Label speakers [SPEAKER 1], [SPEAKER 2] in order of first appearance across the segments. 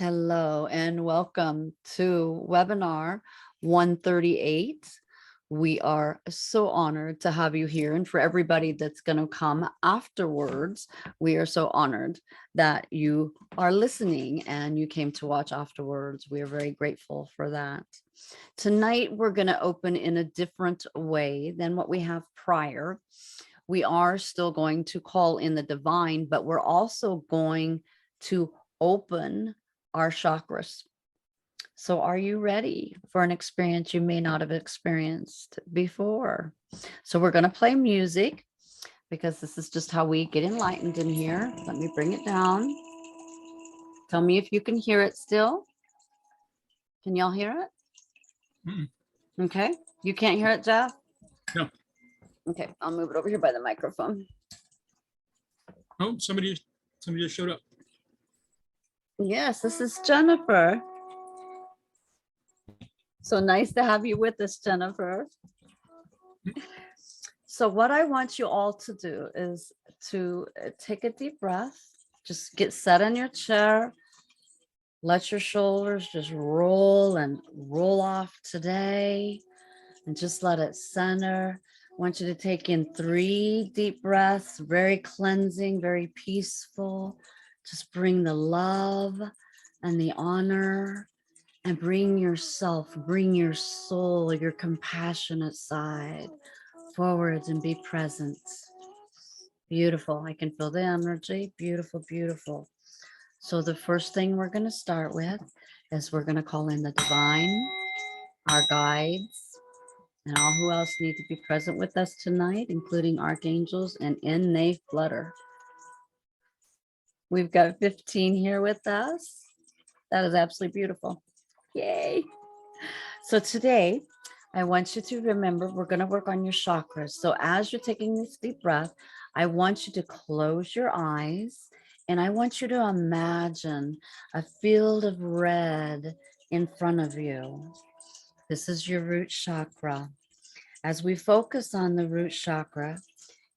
[SPEAKER 1] Hello and welcome to webinar 138. We are so honored to have you here, and for everybody that's going to come afterwards, we are so honored that you are listening and you came to watch afterwards. We are very grateful for that. Tonight, we're going to open in a different way than what we have prior. We are still going to call in the divine, but we're also going to open our chakras. So are you ready for an experience you may not have experienced before? So we're going to play music because this is just how we get enlightened in here. Let me bring it down. Tell me if you can hear it still. Can y'all hear it? Okay. You can't hear it, Jeff?
[SPEAKER 2] No.
[SPEAKER 1] Okay. I'll move it over here by the microphone.
[SPEAKER 2] Oh, somebody just showed up.
[SPEAKER 1] Yes, this is Jennifer. So nice to have you with us, Jennifer. So what I want you all to do is to take a deep breath, just get set in your chair, let your shoulders just roll and roll off today, and just let it center. I want you to take in 3 deep breaths, very cleansing, very peaceful. Just bring the love and the honor, and bring yourself, bring your soul, your compassionate side forwards and be present. Beautiful. I can feel the energy. Beautiful, beautiful. So the first thing we're going to start with is we're going to call in the divine, our guides, and all who else need to be present with us tonight, including archangels, and in they flutter. We've got 15 here with us. That is absolutely beautiful. Yay. So today, I want you to remember, we're going to work on your chakras. So as you're taking this deep breath, I want you to close your eyes, and I want you to imagine a field of red in front of you. This is your root chakra. As we focus on the root chakra,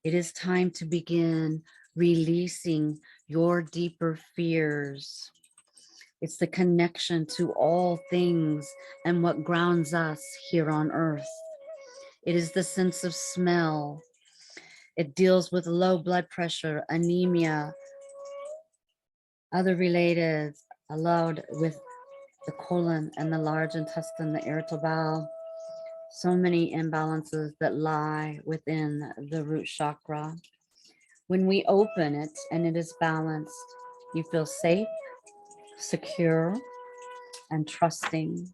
[SPEAKER 1] it is time to begin releasing your deeper fears. It's the connection to all things and what grounds us here on earth. It is the sense of smell. It deals with low blood pressure, anemia, other related, allowed with the colon and the large intestine, the irritable bowel. So many imbalances that lie within the root chakra. When we open it and it is balanced, you feel safe, secure, and trusting.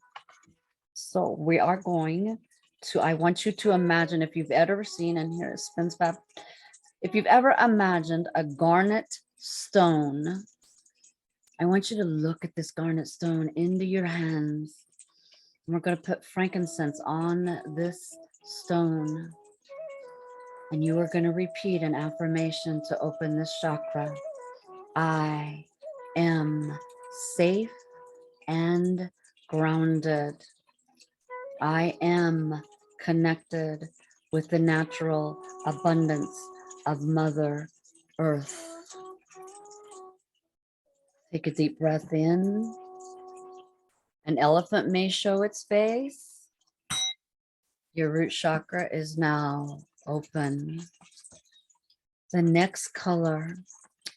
[SPEAKER 1] So we are going to, I want you to imagine, if you've ever seen, and here it spins back, if you've ever imagined a garnet stone, I want you to look at this garnet stone into your hands. And we're going to put frankincense on this stone. And you are going to repeat an affirmation to open this chakra. I am safe and grounded. I am connected with the natural abundance of Mother Earth. Take a deep breath in. An elephant may show its face. Your root chakra is now open. The next color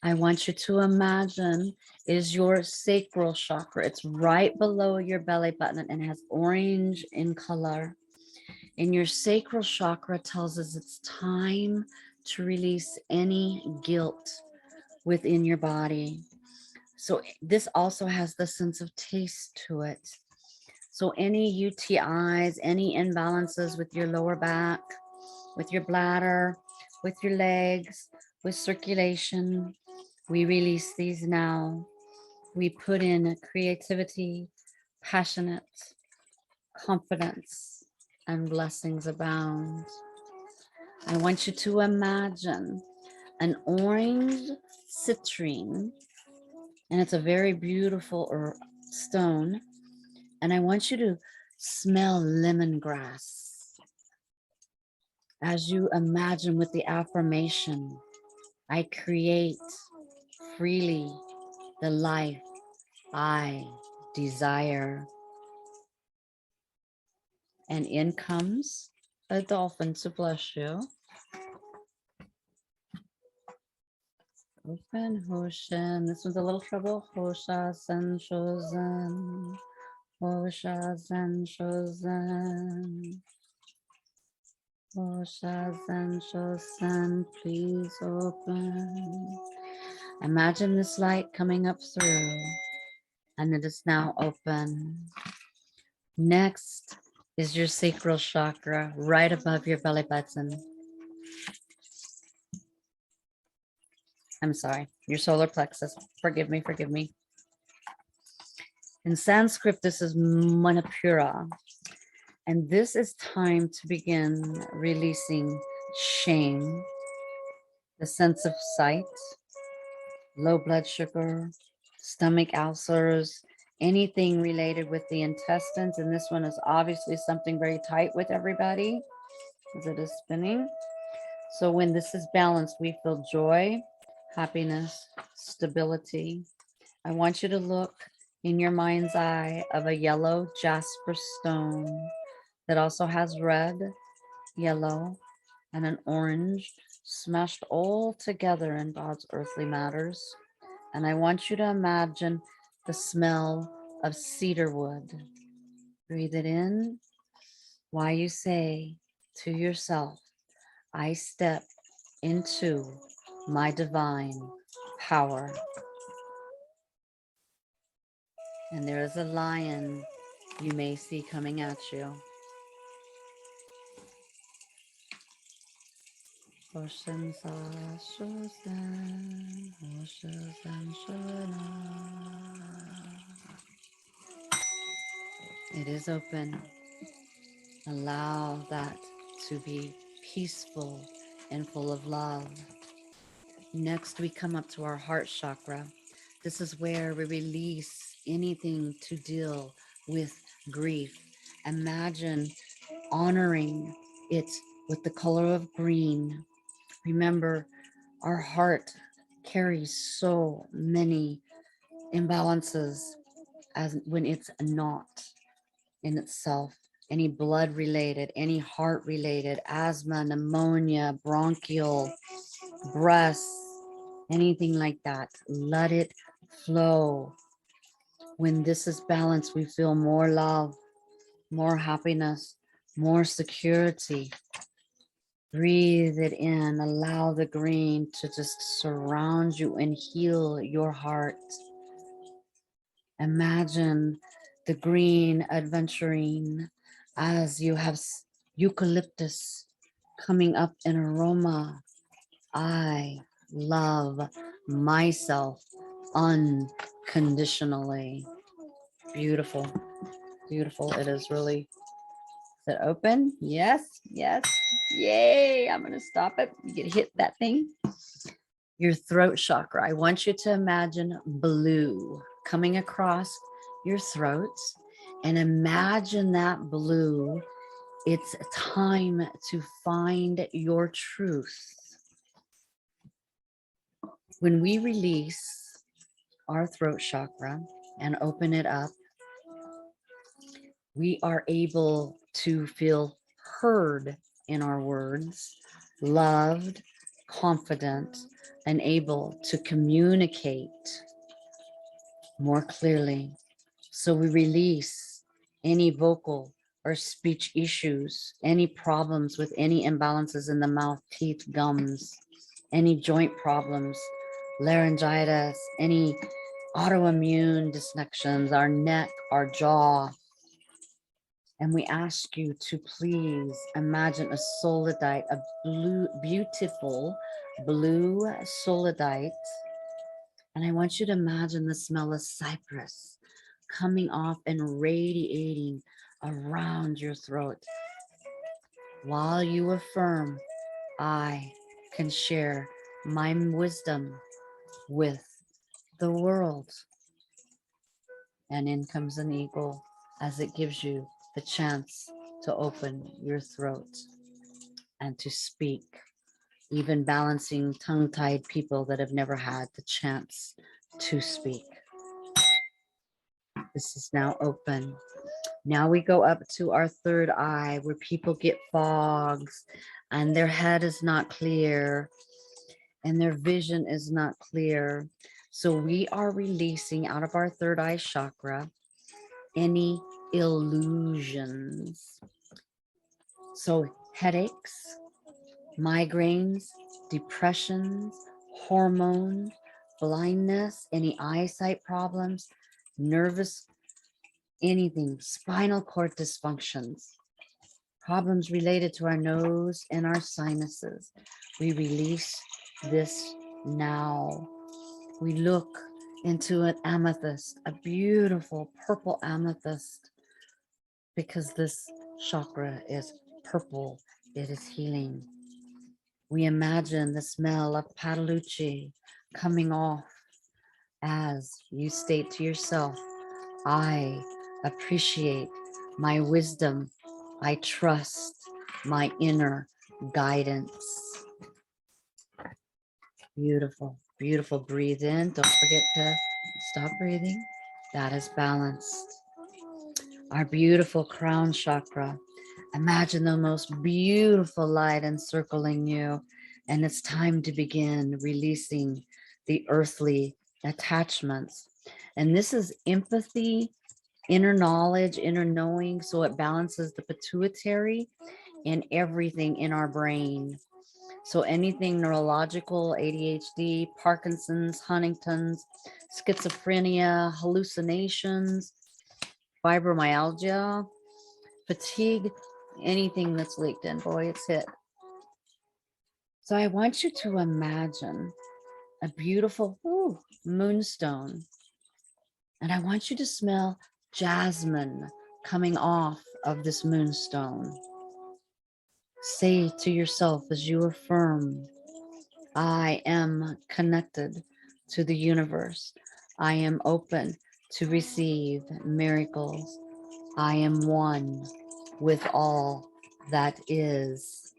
[SPEAKER 1] I want you to imagine is your sacral chakra. It's right below your belly button and has orange in color. And your sacral chakra tells us it's time to release any guilt within your body. So this also has the sense of taste to it. So any UTIs, any imbalances with your lower back, with your bladder, with your legs, with circulation, we release these now. We put in creativity, passionate, confidence, and blessings abound. I want you to imagine an orange citrine, and it's a very beautiful stone. And I want you to smell lemongrass as you imagine with the affirmation, I create freely the life I desire. And in comes a dolphin to bless you. Open Hoshin. This one's a little trouble. Hosha Zen Shozen. Hosha Zen Shozen. Hosha Zen Shozen. Please open. Imagine this light coming up through, and it is now open. Next is your sacral chakra right above your belly button. I'm sorry, your solar plexus. Forgive me, forgive me. In Sanskrit, this is Manipura. And this is time to begin releasing shame, the sense of sight, low blood sugar, stomach ulcers, anything related with the intestines. And this one is obviously something very tight with everybody as it is spinning. So when this is balanced, we feel joy, happiness, stability. I want you to look in your mind's eye of a yellow jasper stone that also has red, yellow, and an orange smashed all together in God's earthly matters. And I want you to imagine the smell of cedar wood. Breathe it in while you say to yourself, I step into my divine power. And there is a lion you may see coming at you. It is open. Allow that to be peaceful and full of love. Next, we come up to our heart chakra. This is where we release anything to deal with grief. Imagine honoring it with the color of green. Remember, our heart carries so many imbalances as when it's not in itself. Any blood related, any heart related, asthma, pneumonia, bronchial, breast, anything like that. Let it flow. When this is balanced, we feel more love, more happiness, more security. Breathe it in. Allow the green to just surround you and heal your heart. Imagine the green adventuring as you have eucalyptus coming up in aroma. I love myself unconditionally. Beautiful, beautiful. It is really. Is it open? Yes, yes. Yay. I'm going to stop it. You can hit that thing. Your throat chakra. I want you to imagine blue coming across your throat and imagine that blue. It's time to find your truth. When we release our throat chakra and open it up, we are able to feel heard in our words, loved, confident, and able to communicate more clearly. So we release any vocal or speech issues, any problems with any imbalances in the mouth, teeth, gums, any joint problems, laryngitis, any autoimmune dysfunctions, our neck, our jaw. And we ask you to please imagine a solidite, a blue, beautiful blue solidite. And I want you to imagine the smell of cypress coming off and radiating around your throat while you affirm, I can share my wisdom with the world. And in comes an eagle as it gives you the chance to open your throat and to speak, even balancing tongue-tied people that have never had the chance to speak. This is now open. Now we go up to our third eye where people get fogs and their head is not clear and their vision is not clear. So we are releasing out of our third eye chakra any illusions. So headaches, migraines, depressions, hormones, blindness, any eyesight problems, nervous, anything, spinal cord dysfunctions, problems related to our nose and our sinuses. We release this now. We look into an amethyst, a beautiful purple amethyst, because this chakra is purple. It is healing. We imagine the smell of Patalucci coming off as you state to yourself, I appreciate my wisdom. I trust my inner guidance. Beautiful, beautiful. Breathe in. Don't forget to stop breathing. That is balanced. Our beautiful crown chakra. Imagine the most beautiful light encircling you. And it's time to begin releasing the earthly attachments. And this is empathy, inner knowledge, inner knowing. So it balances the pituitary and everything in our brain. So anything neurological, ADHD, Parkinson's, Huntington's, schizophrenia, hallucinations, fibromyalgia, fatigue, anything that's leaked in, boy, it's hit. So I want you to imagine a beautiful moonstone. And I want you to smell jasmine coming off of this moonstone. Say to yourself as you affirm, I am connected to the universe. I am open to receive miracles. I am one with all that is.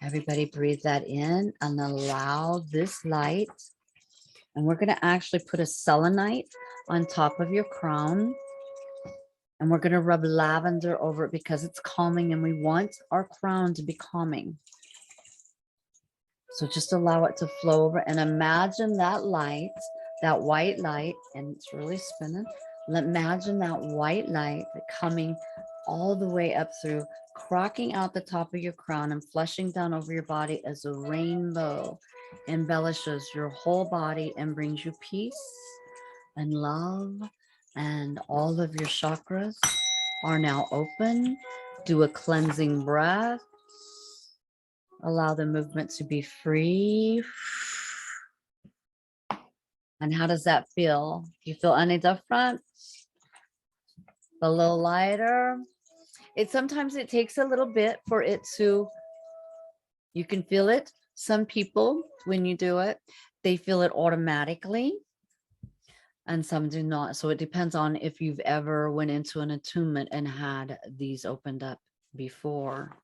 [SPEAKER 1] Everybody breathe that in and allow this light. And we're going to actually put a selenite on top of your crown. And we're going to rub lavender over it because it's calming and we want our crown to be calming. So just allow it to flow over and imagine that light, that white light, and it's really spinning. Imagine that white light coming all the way up through, crocking out the top of your crown and flushing down over your body as a rainbow embellishes your whole body and brings you peace and love. And all of your chakras are now open. Do a cleansing breath. Allow the movement to be free. And how does that feel? Do you feel any different? A little lighter? Sometimes it takes a little bit for it to, you can feel it. Some people, when you do it, they feel it automatically and some do not. So it depends on if you've ever went into an attunement and had these opened up before.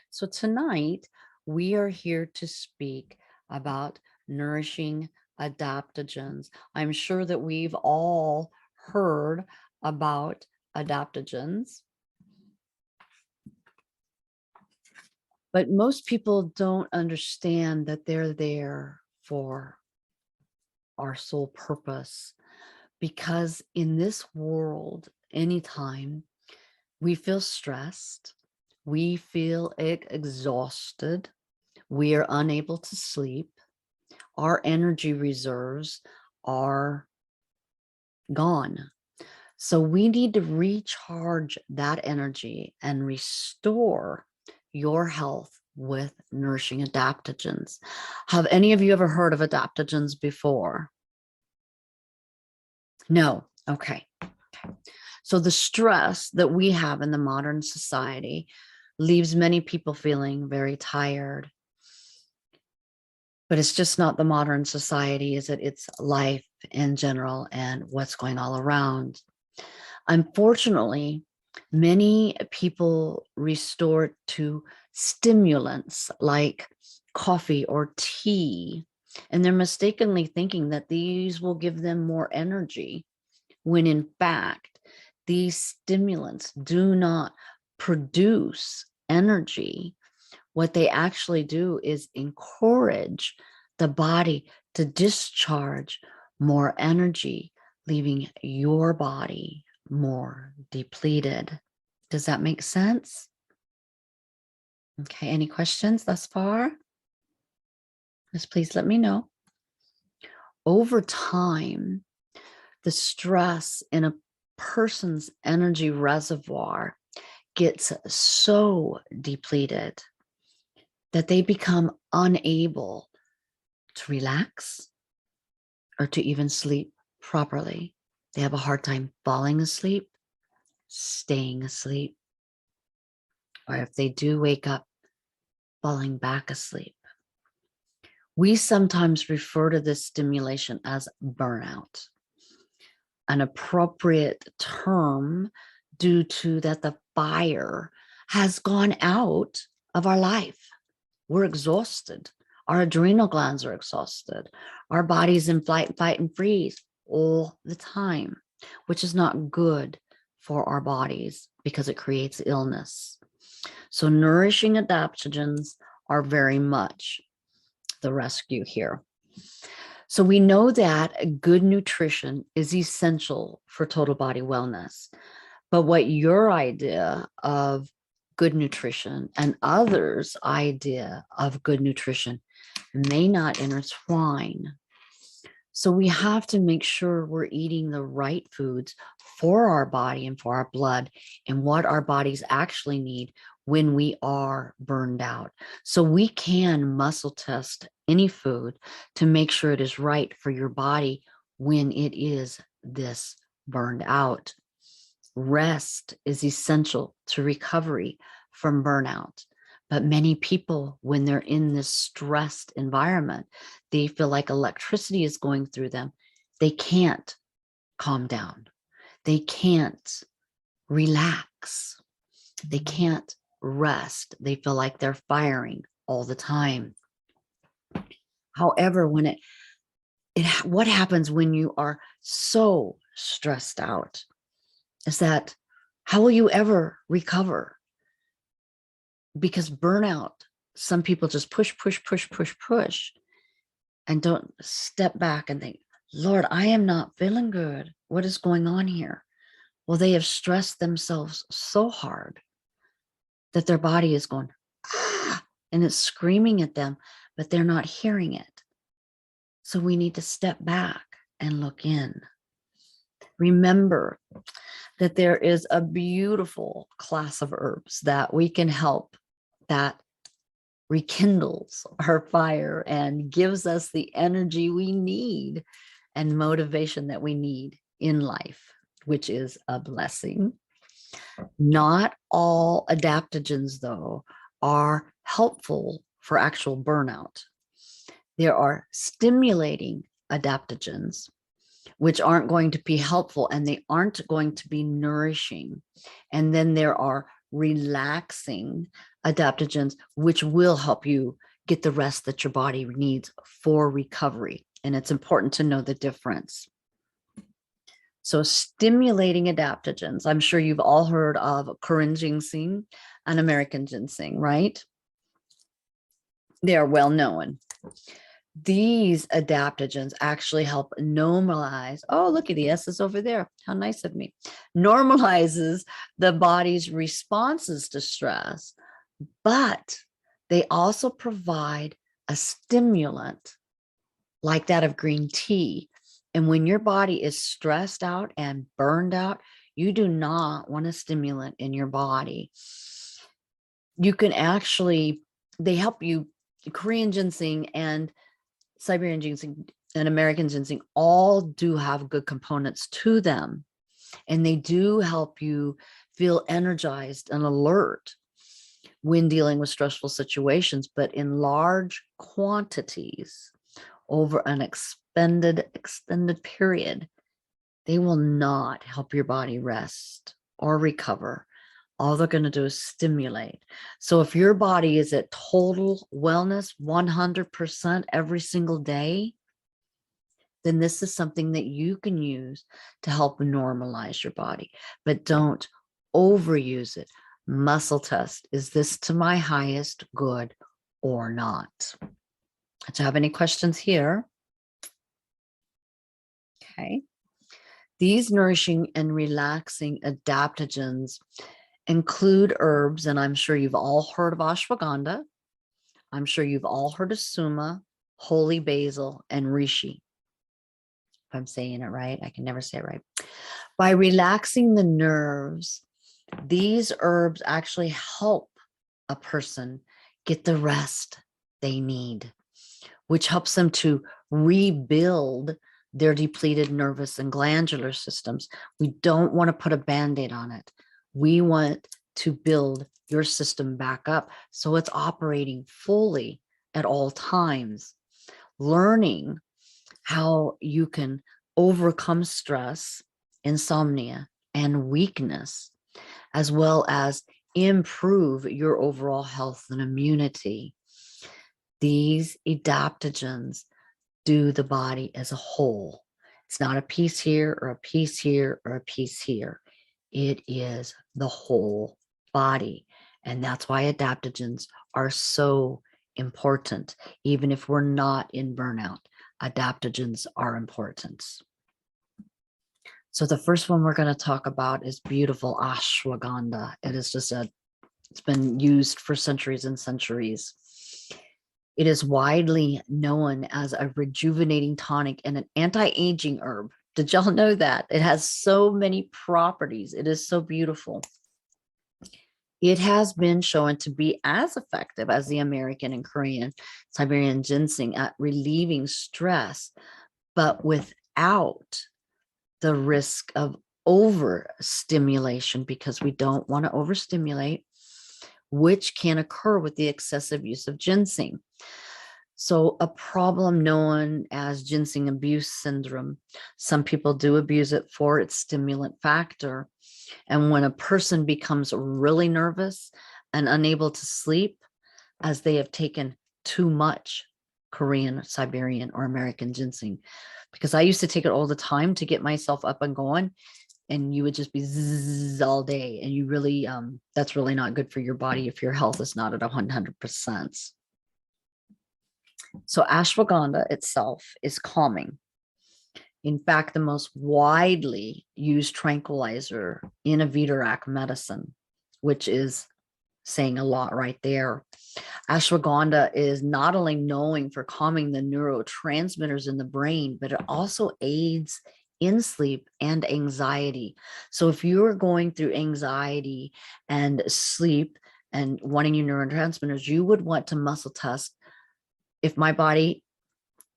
[SPEAKER 1] So tonight we are here to speak about nourishing adaptogens. I'm sure that we've all heard about adaptogens, but most people don't understand that they're there for our sole purpose. Because in this world, anytime we feel stressed, we feel exhausted, we are unable to sleep, our energy reserves are gone. So we need to recharge that energy and restore your health with nourishing adaptogens. Have any of you ever heard of adaptogens before? No. Okay. So the stress that we have in the modern society leaves many people feeling very tired. But it's just not the modern society, is it? It's life in general and what's going all around. Unfortunately, many people resort to stimulants like coffee or tea, and they're mistakenly thinking that these will give them more energy. when in fact, these stimulants do not produce energy. What they actually do is encourage the body to discharge more energy, leaving your body more depleted. Does that make sense? Okay, any questions thus far? Just please let me know. Over time, the stress in a person's energy reservoir gets so depleted that they become unable to relax or to even sleep properly. They have a hard time falling asleep, staying asleep, or if they do wake up, falling back asleep. We sometimes refer to this stimulation as burnout, an appropriate term due to that the fire has gone out of our life. We're exhausted. Our adrenal glands are exhausted. Our body's in flight, fight, and freeze all the time, which is not good for our bodies because it creates illness. So nourishing adaptogens are very much the rescue here. So we know that good nutrition is essential for total body wellness. But what your idea of good nutrition and others' idea of good nutrition may not intertwine. So we have to make sure we're eating the right foods for our body and for our blood and what our bodies actually need when we are burned out. So we can muscle test any food to make sure it is right for your body when it is this burned out. Rest is essential to recovery from burnout. But many people, when they're in this stressed environment, they feel like electricity is going through them. They can't calm down. They can't relax. They can't rest. They feel like they're firing all the time. However, what happens when you are so stressed out is that how will you ever recover? Because burnout, some people just push and don't step back and think, Lord, I am not feeling good. What is going on here? Well, they have stressed themselves so hard that their body is going, and it's screaming at them, but they're not hearing it. So we need to step back and look in. Remember that there is a beautiful class of herbs that we can help that rekindles our fire and gives us the energy we need and motivation that we need in life, which is a blessing. Not all adaptogens, though, are helpful for actual burnout. There are stimulating adaptogens, which aren't going to be helpful and they aren't going to be nourishing. And then there are relaxing adaptogens, which will help you get the rest that your body needs for recovery. And it's important to know the difference. So stimulating adaptogens, I'm sure you've all heard of Korean ginseng and American ginseng, right? They are well known. These adaptogens actually help normalize. Oh, look at the S's over there. How nice of me. Normalizes the body's responses to stress, but they also provide a stimulant like that of green tea. And when your body is stressed out and burned out, you do not want a stimulant in your body. You can actually, they help you, Korean ginseng and Siberian ginseng and American ginseng all do have good components to them. And they do help you feel energized and alert when dealing with stressful situations, but in large quantities over an extended period, they will not help your body rest or recover. All they're going to do is stimulate. So if your body is at total wellness, 100% every single day, then this is something that you can use to help normalize your body, but don't overuse it. Muscle test. Is this to my highest good or not? Do you have any questions here? Okay. These nourishing and relaxing adaptogens include herbs, and I'm sure you've all heard of ashwagandha. I'm sure you've all heard of suma, holy basil, and reishi. If I'm saying it right, I can never say it right. By relaxing the nerves, these herbs actually help a person get the rest they need, which helps them to rebuild their depleted nervous and glandular systems. We don't want to put a Band-Aid on it. We want to build your system back up so it's operating fully at all times. Learning how you can overcome stress, insomnia, and weakness, as well as improve your overall health and immunity. These adaptogens do the body as a whole. It's not a piece here or a piece here or a piece here. It is the whole body. And that's why adaptogens are so important. Even if we're not in burnout, adaptogens are important. So the first one we're going to talk about is beautiful ashwagandha. It is just it's been used for centuries and centuries. It is widely known as a rejuvenating tonic and an anti-aging herb. Did y'all know that? It has so many properties. It is so beautiful. It has been shown to be as effective as the American and Korean Siberian ginseng at relieving stress, but without the risk of overstimulation, because we don't want to overstimulate, which can occur with the excessive use of ginseng. So a problem known as ginseng abuse syndrome. Some people do abuse it for its stimulant factor. And when a person becomes really nervous and unable to sleep, as they have taken too much Korean, Siberian, or American ginseng, because I used to take it all the time to get myself up and going, and you would just be zzz all day. And you really, that's really not good for your body if your health is not at 100%. So ashwagandha itself is calming. In fact, the most widely used tranquilizer in a Vitarak medicine, which is saying a lot right there. Ashwagandha is not only known for calming the neurotransmitters in the brain, but it also aids in sleep and anxiety. So if you're going through anxiety and sleep and wanting your neurotransmitters, you would want to muscle test if my body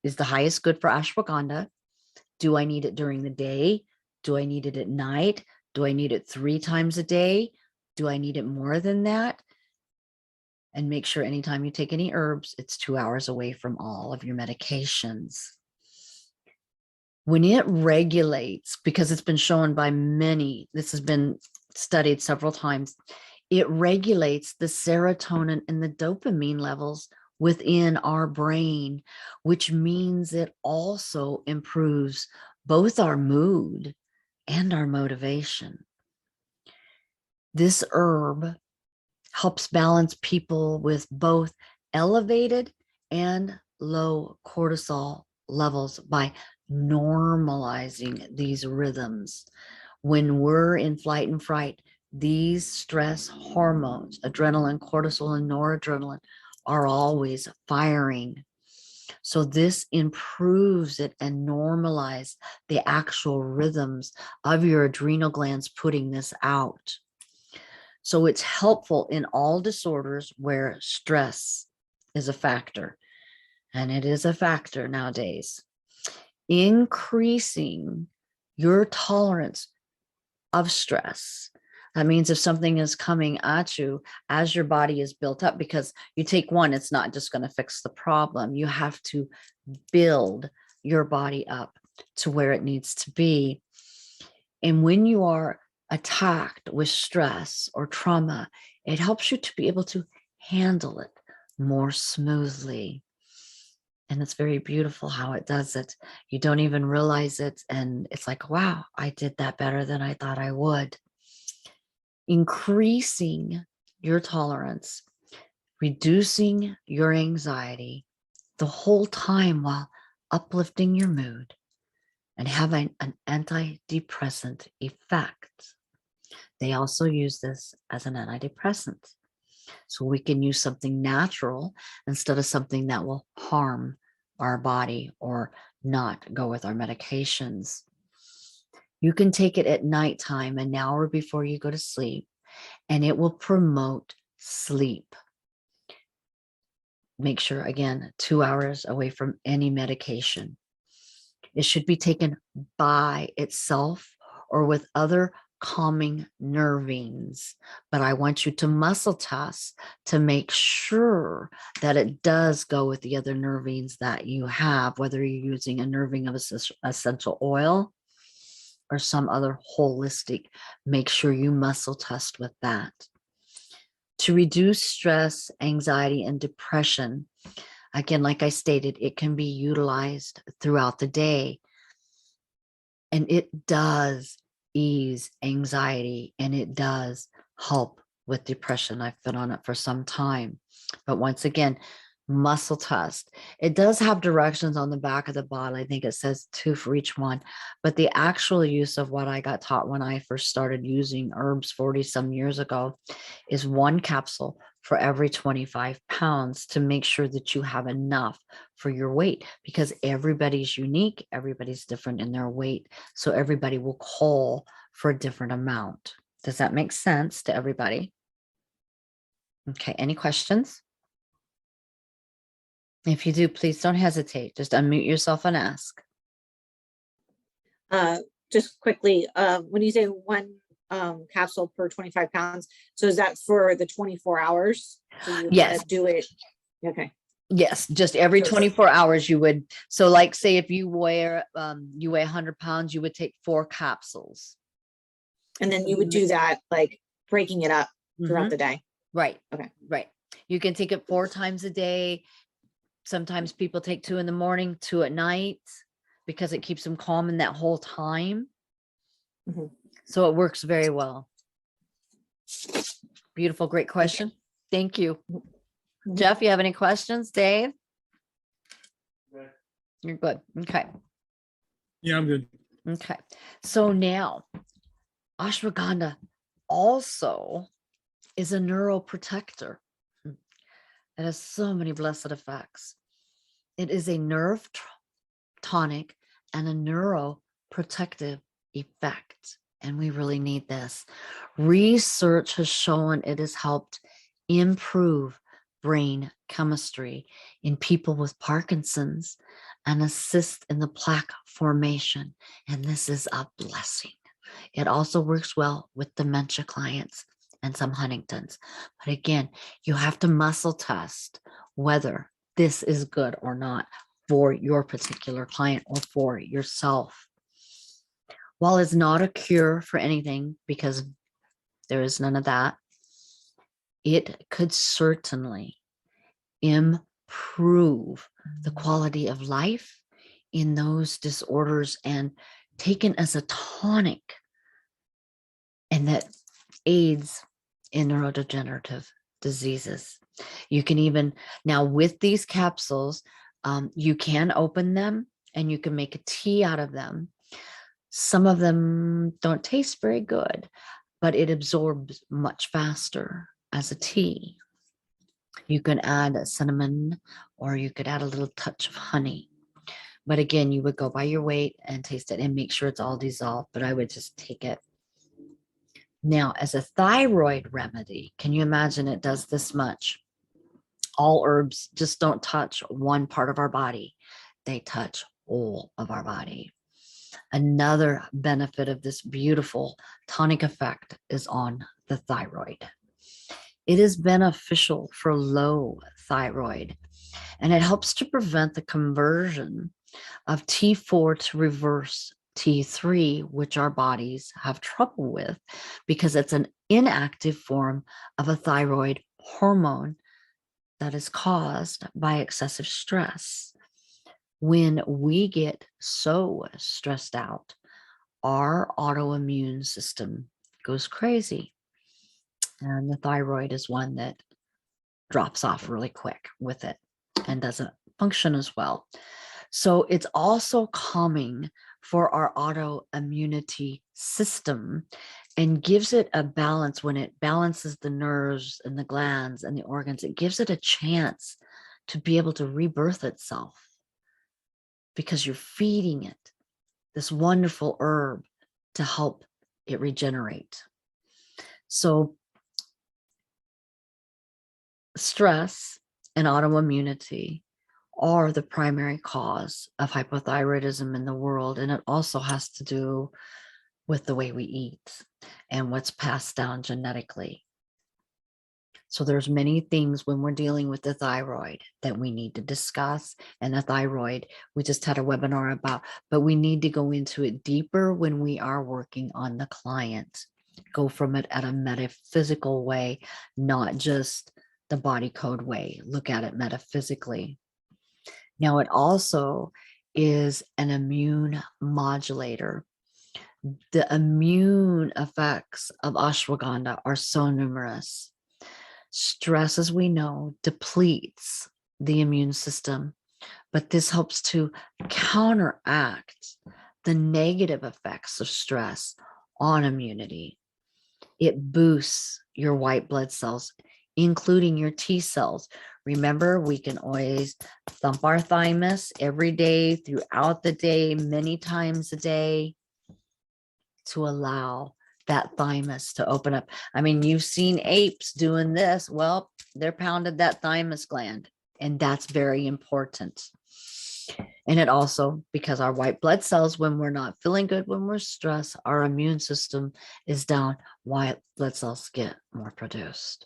[SPEAKER 1] is the highest good for ashwagandha. Do I need it during the day? Do I need it at night? Do I need it 3 times a day? Do I need it more than that? And make sure anytime you take any herbs, it's 2 hours away from all of your medications. When it regulates, because it's been shown by many, this has been studied several times, it regulates the serotonin and the dopamine levels within our brain, which means it also improves both our mood and our motivation. This herb helps balance people with both elevated and low cortisol levels by normalizing these rhythms. When we're in flight and fright, these stress hormones, adrenaline, cortisol, and noradrenaline, are always firing. So this improves it and normalizes the actual rhythms of your adrenal glands putting this out. So it's helpful in all disorders where stress is a factor, and it is a factor nowadays. Increasing your tolerance of stress. That means if something is coming at you as your body is built up, because you take one, it's not just going to fix the problem. You have to build your body up to where it needs to be. And when you are attacked with stress or trauma, it helps you to be able to handle it more smoothly. And it's very beautiful how it does it. You don't even realize it. And it's like, wow, I did that better than I thought I would. Increasing your tolerance, reducing your anxiety the whole time while uplifting your mood and having an antidepressant effect. They also use this as an antidepressant. So we can use something natural instead of something that will harm our body or not go with our medications. You can take it at nighttime, an hour before you go to sleep, and it will promote sleep. Make sure, again, 2 hours away from any medication. It should be taken by itself or with other calming nervines. But I want you to muscle test to make sure that it does go with the other nervines that you have, whether you're using a nervine of essential oil or some other holistic. Make sure you muscle test with that. To reduce stress, anxiety, and depression, again, like I stated, it can be utilized throughout the day. And it does ease anxiety and it does help with depression. I've been on it for some time. But once again, muscle test. It does have directions on the back of the bottle. I think it says 2 for each one. But the actual use of what I got taught when I first started using herbs 40 some years ago is 1 capsule for every 25 pounds to make sure that you have enough for your weight, because everybody's unique, everybody's different in their weight. So everybody will call for a different amount. Does that make sense to everybody? Okay, any questions? If you do, please don't hesitate. Just unmute yourself and ask.
[SPEAKER 3] Just quickly, when you say 1 capsule per 25 pounds, so is that for the 24 hours? So you
[SPEAKER 1] Yes.
[SPEAKER 3] do it. Okay.
[SPEAKER 1] Yes, just every 24 hours you would. So like say if you weigh 100 pounds, you would take 4 capsules.
[SPEAKER 3] And then you would do that, like breaking it up throughout
[SPEAKER 1] Mhm.
[SPEAKER 3] the day.
[SPEAKER 1] Right.
[SPEAKER 3] Okay.
[SPEAKER 1] Right. You can take it 4 times a day. Sometimes people take 2 in the morning, 2 at night, because it keeps them calm in that whole time.
[SPEAKER 3] Mhm.
[SPEAKER 1] So it works very well. Beautiful. Great question. Thank you.
[SPEAKER 3] Mhm.
[SPEAKER 1] Jeff, you have any questions? Dave? You're good. Okay.
[SPEAKER 2] Yeah, I'm good.
[SPEAKER 1] Okay. So now ashwagandha also is a neuroprotector. It has so many blessed effects. It is a nerve tonic and a neuroprotective effect. And we really need this. Research has shown it has helped improve brain chemistry in people with Parkinson's and assist in the plaque formation. And this is a blessing. It also works well with dementia clients and some Huntington's. But again, you have to muscle test whether this is good or not for your particular client or for yourself. While it's not a cure for anything, because there is none of that, it could certainly improve the quality of life in those disorders and taken as a tonic, and that aids in neurodegenerative diseases. You can even, now with these capsules, you can open them and you can make a tea out of them. Some of them don't taste very good, but it absorbs much faster as a tea. You can add cinnamon or you could add a little touch of honey. But again, you would go by your weight and taste it and make sure it's all dissolved, but I would just take it. Now, as a thyroid remedy, can you imagine it does this much? All herbs just don't touch one part of our body. They touch all of our body. Another benefit of this beautiful tonic effect is on the thyroid. It is beneficial for low thyroid, and it helps to prevent the conversion of T4 to reverse T3, which our bodies have trouble with because it's an inactive form of a thyroid hormone that is caused by excessive stress. When we get so stressed out, our autoimmune system goes crazy. And the thyroid is one that drops off really quick with it and doesn't function as well. So it's also calming for our autoimmunity system and gives it a balance. When it balances the nerves and the glands and the organs, it gives it a chance to be able to rebirth itself because you're feeding it this wonderful herb to help it regenerate. So stress and autoimmunity are the primary cause of hypothyroidism in the world. And it also has to do with the way we eat and what's passed down genetically. So there's many things when we're dealing with the thyroid that we need to discuss. And the thyroid, we just had a webinar about, but we need to go into it deeper when we are working on the client. Go from it at a metaphysical way, not just the body code way. Look at it metaphysically. Now, it also is an immune modulator. The immune effects of ashwagandha are so numerous. Stress, as we know, depletes the immune system, but this helps to counteract the negative effects of stress on immunity. It boosts your white blood cells, including your T cells. Remember, we can always thump our thymus every day, throughout the day, many times a day, to allow that thymus to open up. I mean, you've seen apes doing this. Well, they're pounded that thymus gland, and that's very important. And it also, because our white blood cells, when we're not feeling good, when we're stressed, our immune system is down, white blood cells get more produced.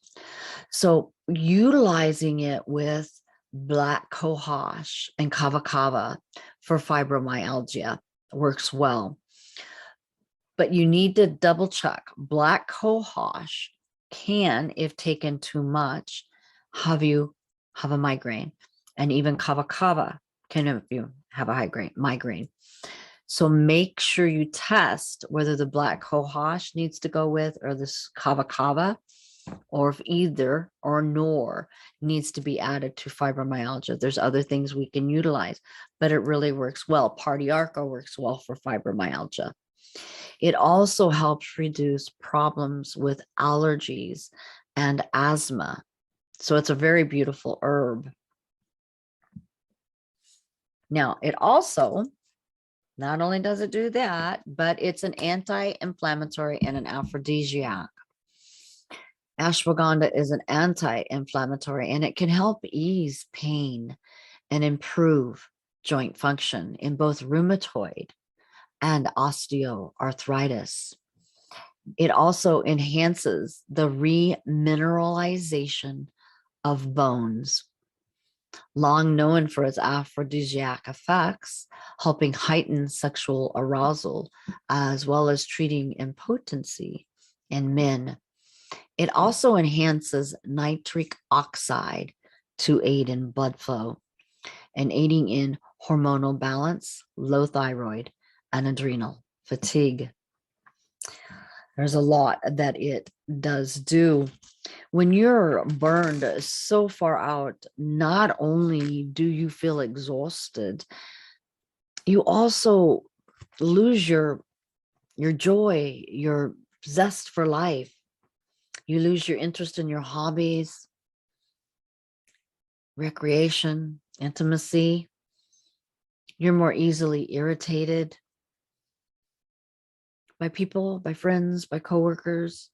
[SPEAKER 1] So utilizing it with black cohosh and kava kava for fibromyalgia works well. But you need to double check. Black cohosh can, if taken too much, have you have a migraine. And even kava kava can have you have a migraine. So make sure you test whether the black cohosh needs to go with, or this kava kava, or if either or nor needs to be added to fibromyalgia. There's other things we can utilize, but it really works well. Party-arca works well for fibromyalgia. It also helps reduce problems with allergies and asthma. So it's a very beautiful herb. Now, it also, not only does it do that, but it's an anti-inflammatory and an aphrodisiac. Ashwagandha is an anti-inflammatory, and it can help ease pain and improve joint function in both rheumatoid and osteoarthritis. It also enhances the remineralization of bones. Long known for its aphrodisiac effects, helping heighten sexual arousal, as well as treating impotency in men. It also enhances nitric oxide to aid in blood flow and aiding in hormonal balance, low thyroid, and adrenal fatigue. There's a lot that it does do. When you're burned so far out, not only do you feel exhausted, you also lose your joy, your zest for life. You lose your interest in your hobbies, recreation, intimacy. You're more easily irritated by people, by friends, by coworkers,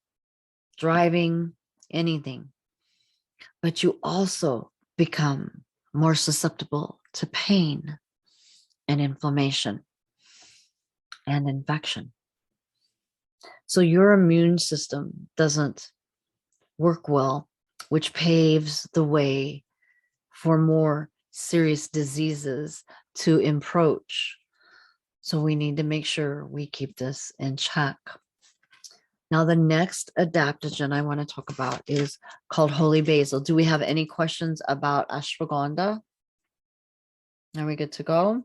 [SPEAKER 1] driving, anything. But you also become more susceptible to pain and inflammation and infection. So your immune system doesn't work well, which paves the way for more serious diseases to approach. So we need to make sure we keep this in check. Now, the next adaptogen I want to talk about is called holy basil. Do we have any questions about ashwagandha? Are we good to go?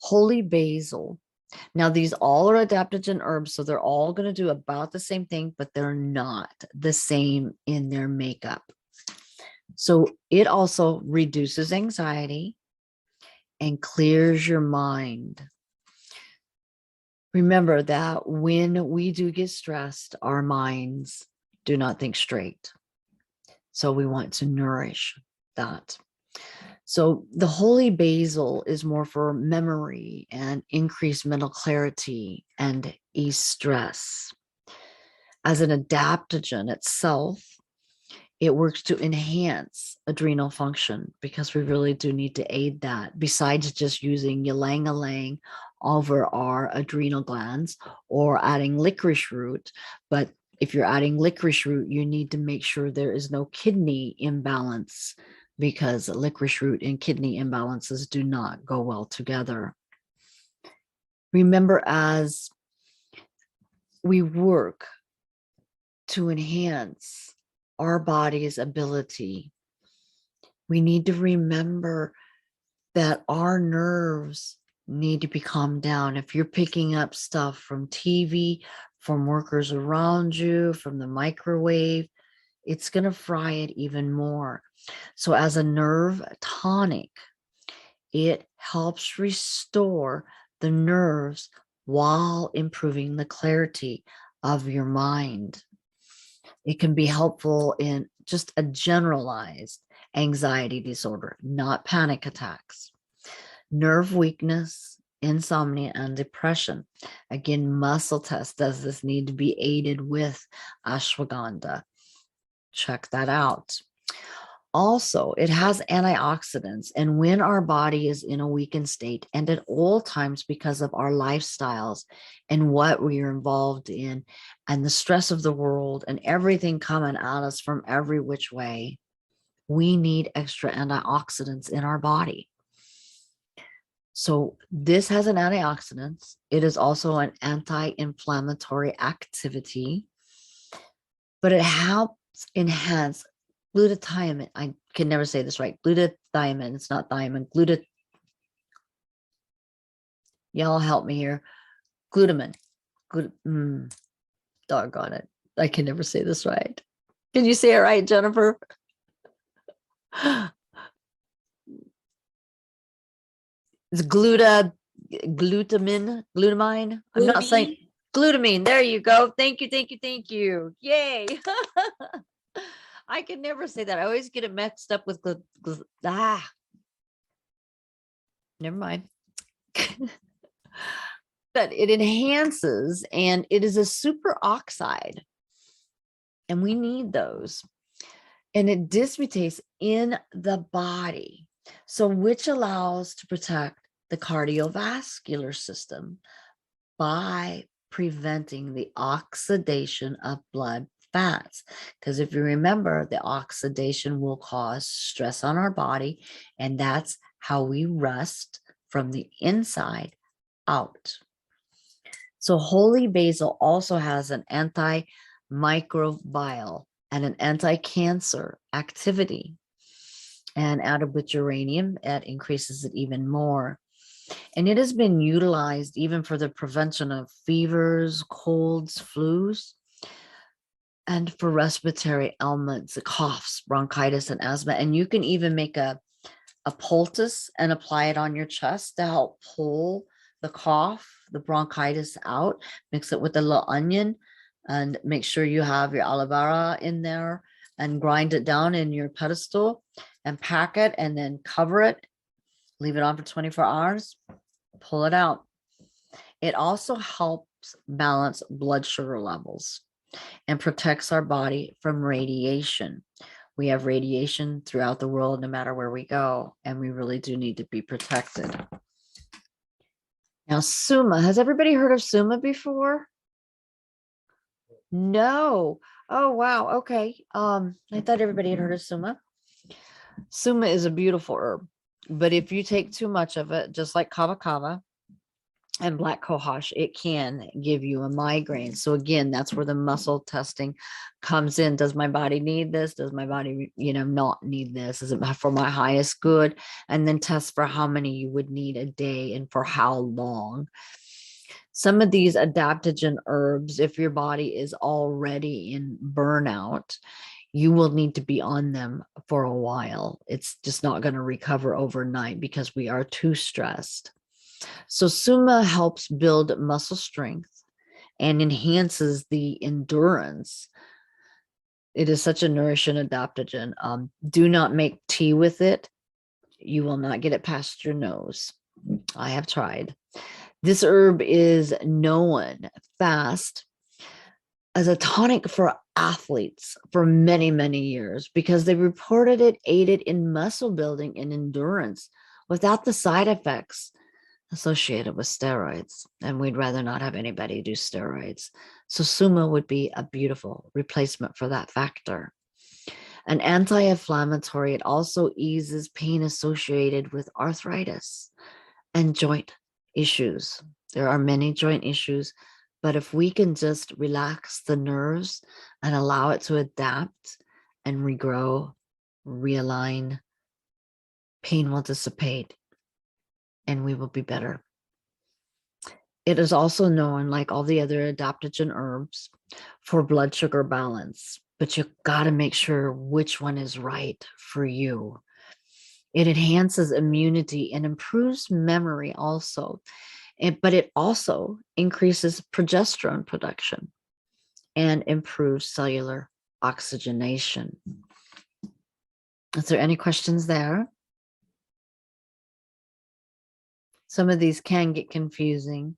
[SPEAKER 1] Holy basil. Now, these all are adaptogen herbs, so they're all going to do about the same thing, but they're not the same in their makeup. So it also reduces anxiety and clears your mind. Remember that when we do get stressed, our minds do not think straight. So we want to nourish that. So the holy basil is more for memory and increased mental clarity and ease stress. As an adaptogen itself, it works to enhance adrenal function because we really do need to aid that besides just using ylang-ylang over our adrenal glands or adding licorice root. But if you're adding licorice root, you need to make sure there is no kidney imbalance because licorice root and kidney imbalances do not go well together. Remember, as we work to enhance our body's ability, we need to remember that our nerves need to be calmed down. If you're picking up stuff from TV, from workers around you, from the microwave, it's going to fry it even more. So as a nerve tonic, it helps restore the nerves while improving the clarity of your mind. It can be helpful in just a generalized anxiety disorder, not panic attacks. Nerve weakness, insomnia, and depression. Again, muscle test, does this need to be aided with ashwagandha? Check that out. Also, it has antioxidants, and when our body is in a weakened state, and at all times because of our lifestyles and what we are involved in, and the stress of the world and everything coming at us from every which way, we need extra antioxidants in our body. So this has an antioxidant. It is also an anti-inflammatory activity, but it helps enhance glutathione. I can never say this right. Glutathione. It's not thiamine. Y'all help me here. Glutamine. Doggone it. I can never say this right. Can you say it right, Jennifer? It's glutamine. I'm not saying glutamine. There you go. Thank you. Yay. I can never say that. I always get it mixed up with never mind. But it enhances, and it is a superoxide, and we need those. And it dismutates in the body, so which allows to protect the cardiovascular system by preventing the oxidation of blood fats. Because if you remember, the oxidation will cause stress on our body, and that's how we rust from the inside out. So holy basil also has an antimicrobial and an anti-cancer activity. And added with geranium, it increases it even more. And it has been utilized even for the prevention of fevers, colds, flus, and for respiratory ailments, coughs, bronchitis, and asthma. And you can even make a poultice and apply it on your chest to help pull the cough, the bronchitis out. Mix it with a little onion and make sure you have your aloe vera in there and grind it down in your pedestal and pack it and then cover it. Leave it on for 24 hours. Pull it out. It also helps balance blood sugar levels and protects our body from radiation. We have radiation throughout the world, no matter where we go, and we really do need to be protected. Now, Suma, has everybody heard of Suma before? No. Oh, wow. Okay. I thought everybody had heard of Suma. Suma is a beautiful herb, but if you take too much of it, just like kava kava, and black cohosh, it can give you a migraine. So again, that's where the muscle testing comes in. Does my body need this? Does my body, not need this? Is it for my highest good? And then test for how many you would need a day and for how long. Some of these adaptogen herbs, if your body is already in burnout, you will need to be on them for a while. It's just not going to recover overnight because we are too stressed. So Suma helps build muscle strength and enhances the endurance. It is such a nourishing adaptogen. Do not make tea with it. You will not get it past your nose. I have tried. This herb is known fast as a tonic for athletes for many, many years because they reported it aided in muscle building and endurance without the side effects associated with steroids. And we'd rather not have anybody do steroids. So Suma would be a beautiful replacement for that factor. An anti-inflammatory, it also eases pain associated with arthritis and joint issues. There are many joint issues, but if we can just relax the nerves and allow it to adapt and regrow, realign, pain will dissipate and we will be better. It is also known, like all the other adaptogen herbs, for blood sugar balance, but you got to make sure which one is right for you. It enhances immunity and improves memory also, but it also increases progesterone production and improves cellular oxygenation. Is there any questions there? Some of these can get confusing.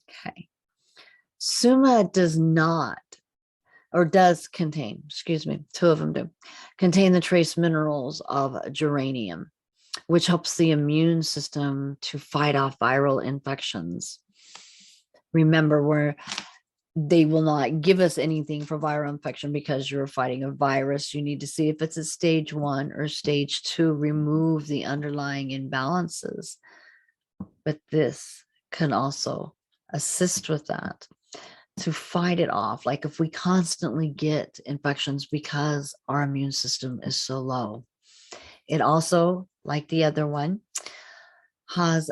[SPEAKER 1] Okay. Suma does not, or does contain, two of them do, contain the trace minerals of geranium, which helps the immune system to fight off viral infections. Remember, where they will not give us anything for viral infection because you're fighting a virus. You need to see if it's a stage 1 or stage 2, remove the underlying imbalances. But this can also assist with that to fight it off. Like if we constantly get infections because our immune system is so low. It also, like the other one, has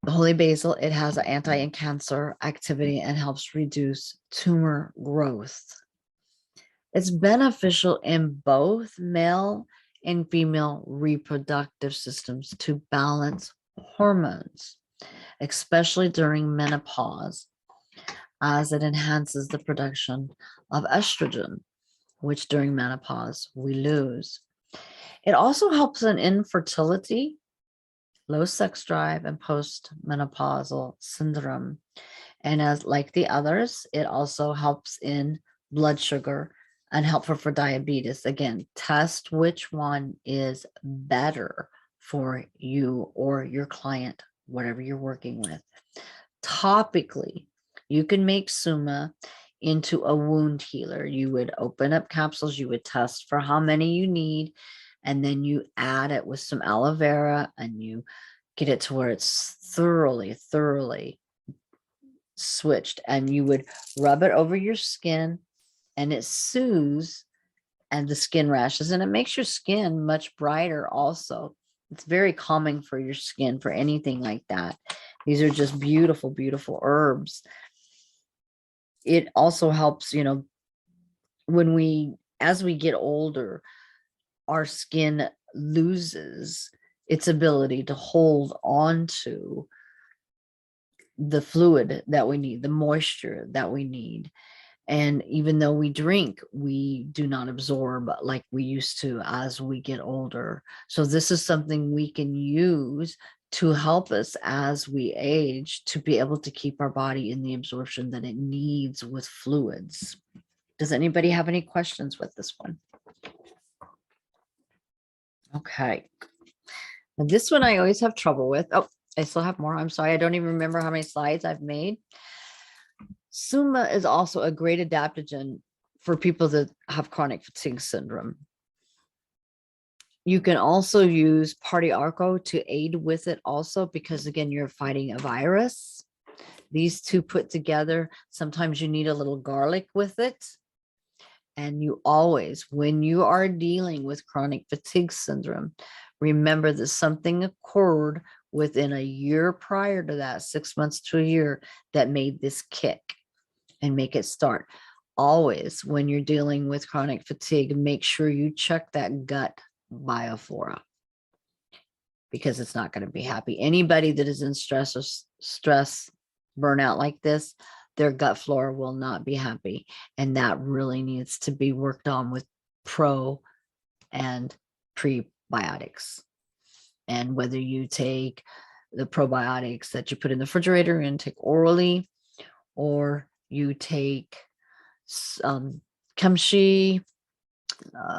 [SPEAKER 1] holy basil. It has an anti-cancer activity and helps reduce tumor growth. It's beneficial in both male and female reproductive systems to balance hormones, especially during menopause, as it enhances the production of estrogen, which during menopause we lose. It also helps in infertility, low sex drive, and postmenopausal syndrome. And as like the others, it also helps in blood sugar and helpful for diabetes. Again, test which one is better for you or your client, whatever you're working with. Topically, you can make Suma into a wound healer. You would open up capsules, you would test for how many you need, and then you add it with some aloe vera and you get it to where it's thoroughly switched, and you would rub it over your skin and it soothes and the skin rashes, and it makes your skin much brighter also. It's very calming for your skin, for anything like that. These are just beautiful, beautiful herbs. It also helps, as we get older, our skin loses its ability to hold on to the fluid that we need, the moisture that we need. And even though we drink, we do not absorb like we used to as we get older. So this is something we can use to help us as we age to be able to keep our body in the absorption that it needs with fluids. Does anybody have any questions with this one? Okay. Now this one I always have trouble with. Oh, I still have more. I'm sorry. I don't even remember how many slides I've made. Suma is also a great adaptogen for people that have chronic fatigue syndrome. You can also use Party Arco to aid with it also, because again, you're fighting a virus. These two put together, sometimes you need a little garlic with it. And you always, when you are dealing with chronic fatigue syndrome, remember that something occurred within a year prior to that, 6 months to a year, that made this kick and make it start. Always, when you're dealing with chronic fatigue, make sure you check that gut bioflora, because it's not going to be happy. Anybody that is in stress or stress burnout like this, their gut flora will not be happy. And that really needs to be worked on with pro and prebiotics. And whether you take the probiotics that you put in the refrigerator and take orally, or you take kimchi,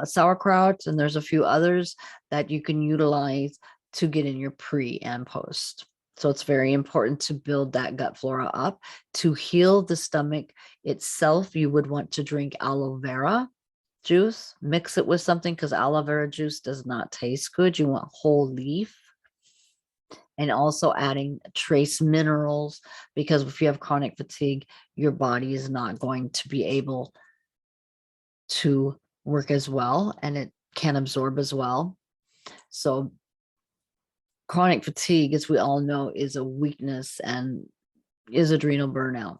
[SPEAKER 1] sauerkraut, and there's a few others that you can utilize to get in your pre and post. So it's very important to build that gut flora up. To heal the stomach itself, you would want to drink aloe vera juice, mix it with something, because aloe vera juice does not taste good. You want whole leaf. And also adding trace minerals, because if you have chronic fatigue, your body is not going to be able to work as well, and it can absorb as well. So chronic fatigue, as we all know, is a weakness and is adrenal burnout.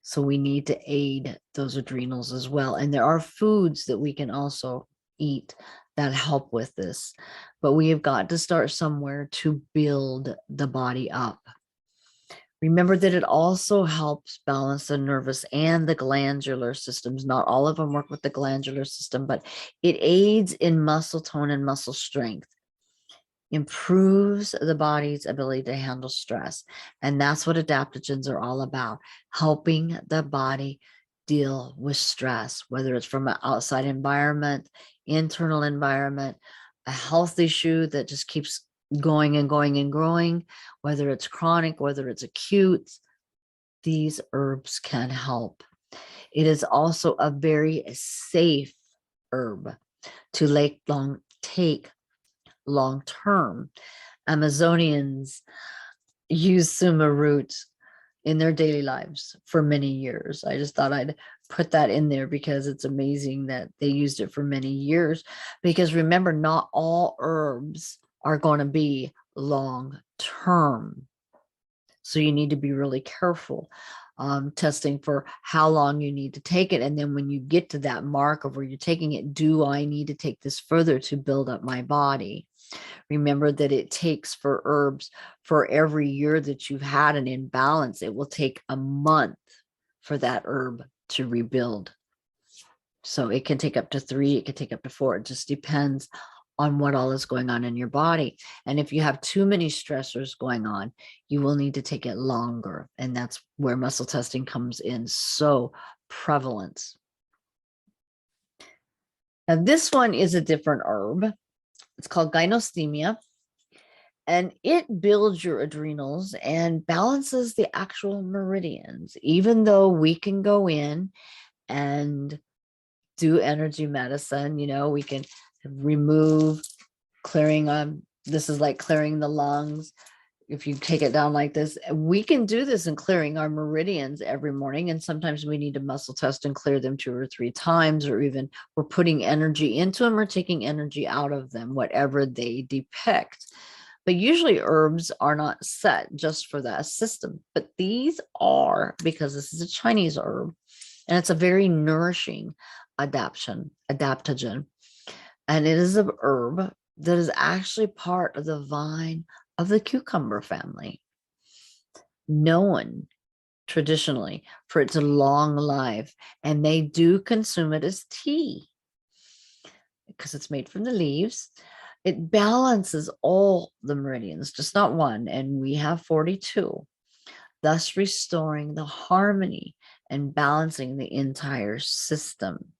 [SPEAKER 1] So we need to aid those adrenals as well. And there are foods that we can also eat that help with this, but we have got to start somewhere to build the body up. Remember that it also helps balance the nervous and the glandular systems. Not all of them work with the glandular system, but it aids in muscle tone and muscle strength, improves the body's ability to handle stress. And that's what adaptogens are all about, helping the body deal with stress, whether it's from an outside environment, internal environment, a health issue that just keeps going and going and growing, whether it's chronic, whether it's acute. These herbs can help. It is also a very safe herb to take long term. Amazonians use suma root in their daily lives for many years. I just thought I'd put that in there because it's amazing that they used it for many years. Because remember, not all herbs are going to be long term. So you need to be really careful testing for how long you need to take it. And then when you get to that mark of where you're taking it, do I need to take this further to build up my body? Remember that it takes for herbs, for every year that you've had an imbalance, it will take a month for that herb to rebuild. So it can take up to 3, it can take up to 4. It just depends on what all is going on in your body. And if you have too many stressors going on, you will need to take it longer. And that's where muscle testing comes in so prevalent. Now, this one is a different herb. It's called gynostemia, and it builds your adrenals and balances the actual meridians. Even though we can go in and do energy medicine, we can remove, clearing this is like clearing the lungs. If you take it down like this, we can do this in clearing our meridians every morning. And sometimes we need to muscle test and clear them 2 or 3 times, or even we're putting energy into them or taking energy out of them, whatever they depict. But usually herbs are not set just for that system, but these are, because this is a Chinese herb and it's a very nourishing adaptogen. And it is an herb that is actually part of the vine of the cucumber family, known traditionally for its long life. And they do consume it as tea because it's made from the leaves. It balances all the meridians, just not one. And we have 42, thus restoring the harmony and balancing the entire system.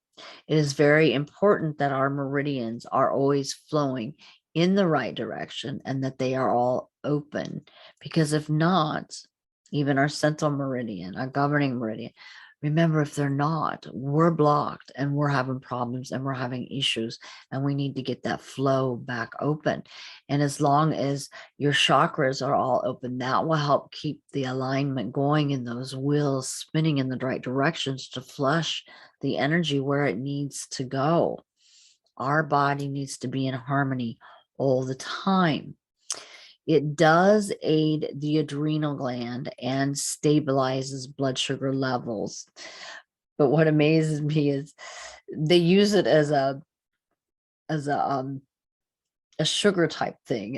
[SPEAKER 1] It is very important that our meridians are always flowing in the right direction and that they are all open, because if not, even our central meridian, our governing meridian, Remember, if they're not, we're blocked and we're having problems and we're having issues, and we need to get that flow back open. And as long as your chakras are all open, that will help keep the alignment going and those wheels spinning in the right directions to flush the energy where it needs to go. Our body needs to be in harmony all the time. It does aid the adrenal gland and stabilizes blood sugar levels. But what amazes me is they use it as a sugar type thing.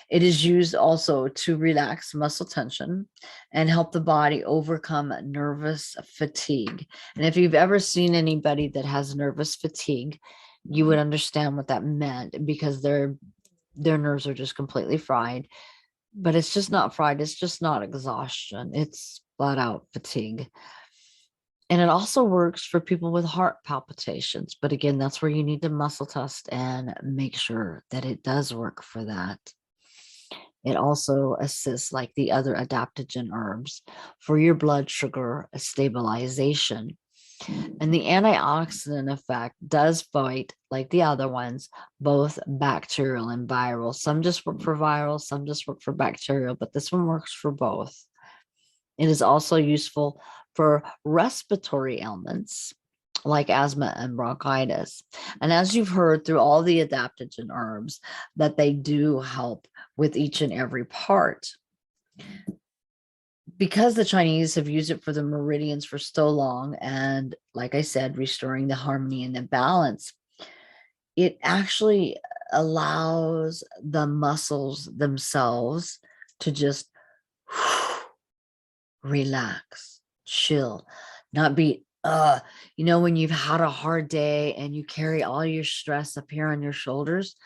[SPEAKER 1] It is used also to relax muscle tension and help the body overcome nervous fatigue. And if you've ever seen anybody that has nervous fatigue, you would understand what that meant, because their nerves are just completely fried. But it's just not fried. It's just not exhaustion. It's flat out fatigue. And it also works for people with heart palpitations. But again, that's where you need to muscle test and make sure that it does work for that. It also assists, like the other adaptogen herbs, for your blood sugar stabilization. And the antioxidant effect does fight, like the other ones, both bacterial and viral. Some just work for viral, some just work for bacterial, but this one works for both. It is also useful for respiratory ailments like asthma and bronchitis. And as you've heard through all the adaptogen herbs, that they do help with each and every part. Because the Chinese have used it for the meridians for so long, and like I said, restoring the harmony and the balance, it actually allows the muscles themselves to just relax, chill, not be, when you've had a hard day and you carry all your stress up here on your shoulders,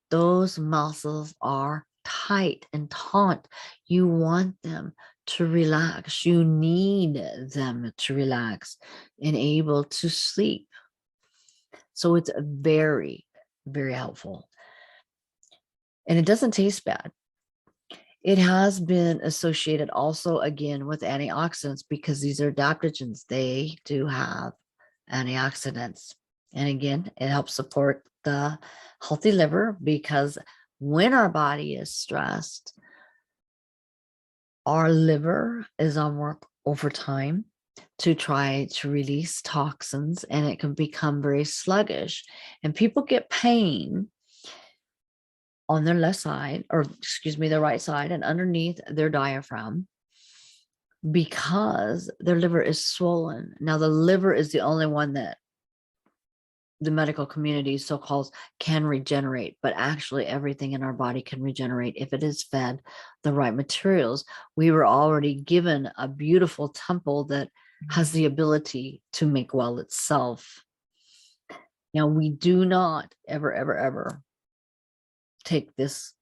[SPEAKER 1] those muscles are tight and taut. You want them to relax. You need them to relax and able to sleep. So it's very, very helpful. And it doesn't taste bad. It has been associated also, again, with antioxidants, because these are adaptogens. They do have antioxidants. And again, it helps support the healthy liver, because when our body is stressed, our liver is on work overtime to try to release toxins, and it can become very sluggish. And people get pain on their left side, or excuse me, the right side, and underneath their diaphragm, because their liver is swollen. Now, the liver is the only one that the medical community so-called can regenerate, but actually everything in our body can regenerate if it is fed the right materials. We were already given a beautiful temple that has the ability to make well itself. Now, we do not ever, ever, ever take this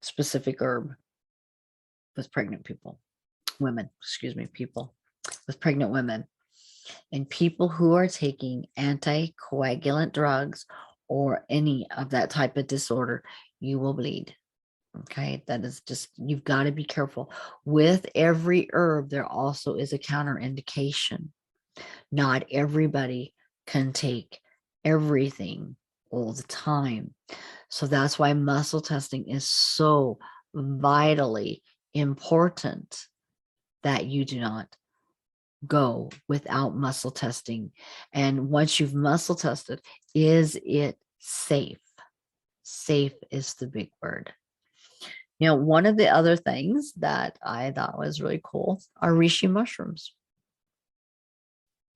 [SPEAKER 1] specific herb with pregnant people, people with pregnant women. And people who are taking anticoagulant drugs or any of that type of disorder, you will bleed. Okay, that is just, you've got to be careful. With every herb, there also is a counterindication. Not everybody can take everything all the time. So that's why muscle testing is so vitally important, that you do not go without muscle testing. And once you've muscle tested, is it safe? Safe is the big word. One of the other things that I thought was really cool are reishi mushrooms.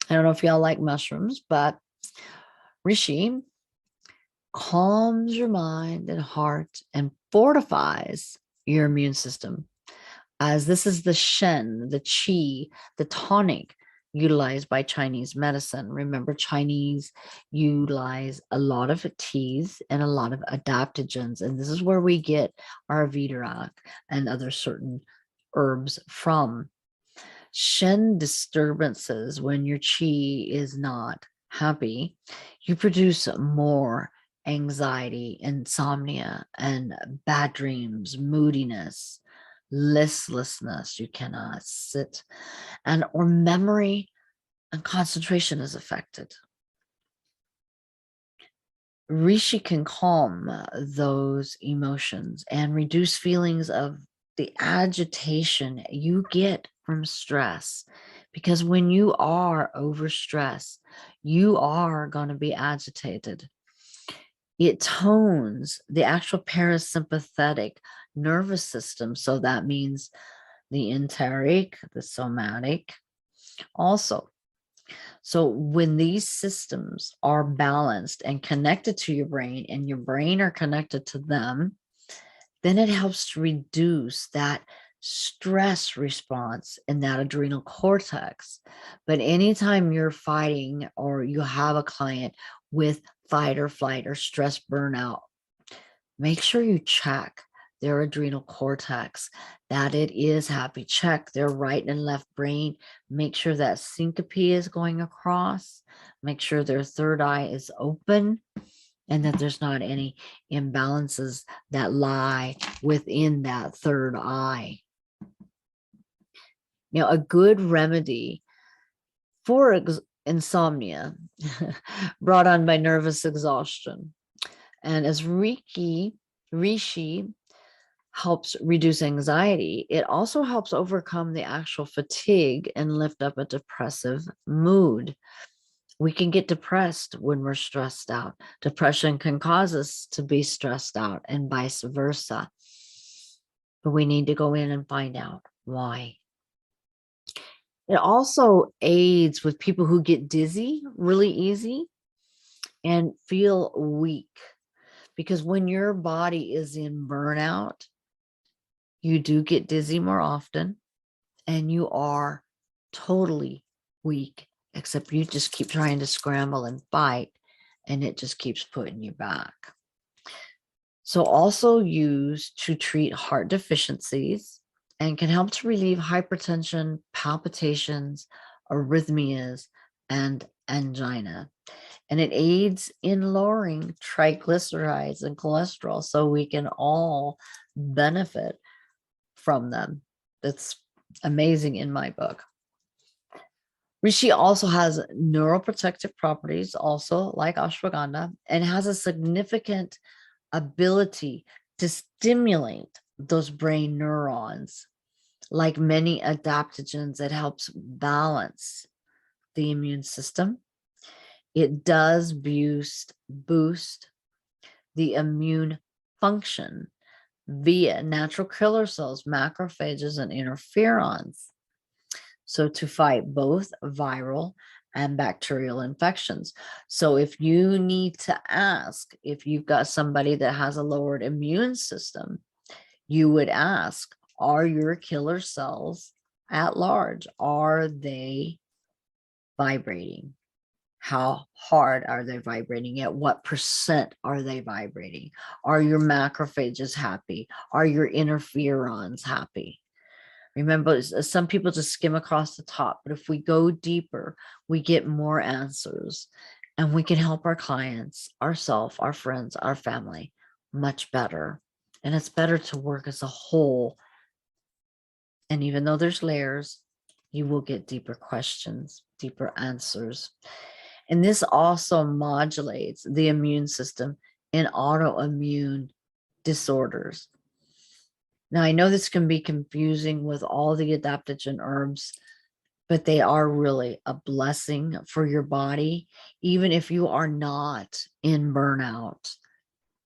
[SPEAKER 1] I don't know if y'all like mushrooms, but reishi calms your mind and heart and fortifies your immune system, as this is the shen, the qi, the tonic utilized by Chinese medicine. Remember, Chinese utilize a lot of teas and a lot of adaptogens, and this is where we get our vidarak and other certain herbs from. Shen disturbances, when your qi is not happy, you produce more anxiety, insomnia, and bad dreams, moodiness, listlessness. You cannot sit, or memory and concentration is affected. Rishi can calm those emotions and reduce feelings of the agitation you get from stress. Because when you are overstressed, you are going to be agitated. It tones the actual parasympathetic nervous system. So that means the enteric, the somatic also. So when these systems are balanced and connected to your brain and your brain are connected to them, then it helps to reduce that stress response in that adrenal cortex. But anytime you're fighting or you have a client with fight or flight or stress burnout, make sure you check their adrenal cortex, that it is happy. Check their right and left brain. Make sure that syncope is going across. Make sure their third eye is open and that there's not any imbalances that lie within that third eye. Now, a good remedy for insomnia brought on by nervous exhaustion. And as Rishi helps reduce anxiety, it also helps overcome the actual fatigue and lift up a depressive mood. We can get depressed when we're stressed out. Depression can cause us to be stressed out and vice versa. But we need to go in and find out why. It also aids with people who get dizzy really easy and feel weak. Because when your body is in burnout, you do get dizzy more often and you are totally weak, except you just keep trying to scramble and fight and it just keeps putting you back. So also used to treat heart deficiencies and can help to relieve hypertension, palpitations, arrhythmias, and angina. And it aids in lowering triglycerides and cholesterol, so we can all benefit from them. That's amazing in my book. Reishi also has neuroprotective properties, also like ashwagandha, and has a significant ability to stimulate those brain neurons. Like many adaptogens, it helps balance the immune system. It does boost the immune function via natural killer cells, macrophages, and interferons. So to fight both viral and bacterial infections. So if you need to ask, if you've got somebody that has a lowered immune system, you would ask, are your killer cells at large? Are they vibrating? How hard are they vibrating? At what percent are they vibrating? Are your macrophages happy? Are your interferons happy? Remember, some people just skim across the top, but if we go deeper, we get more answers and we can help our clients, ourselves, our friends, our family much better. And it's better to work as a whole. And even though there's layers, you will get deeper questions, deeper answers. And this also modulates the immune system in autoimmune disorders. Now, I know this can be confusing with all the adaptogen herbs, but they are really a blessing for your body. Even if you are not in burnout,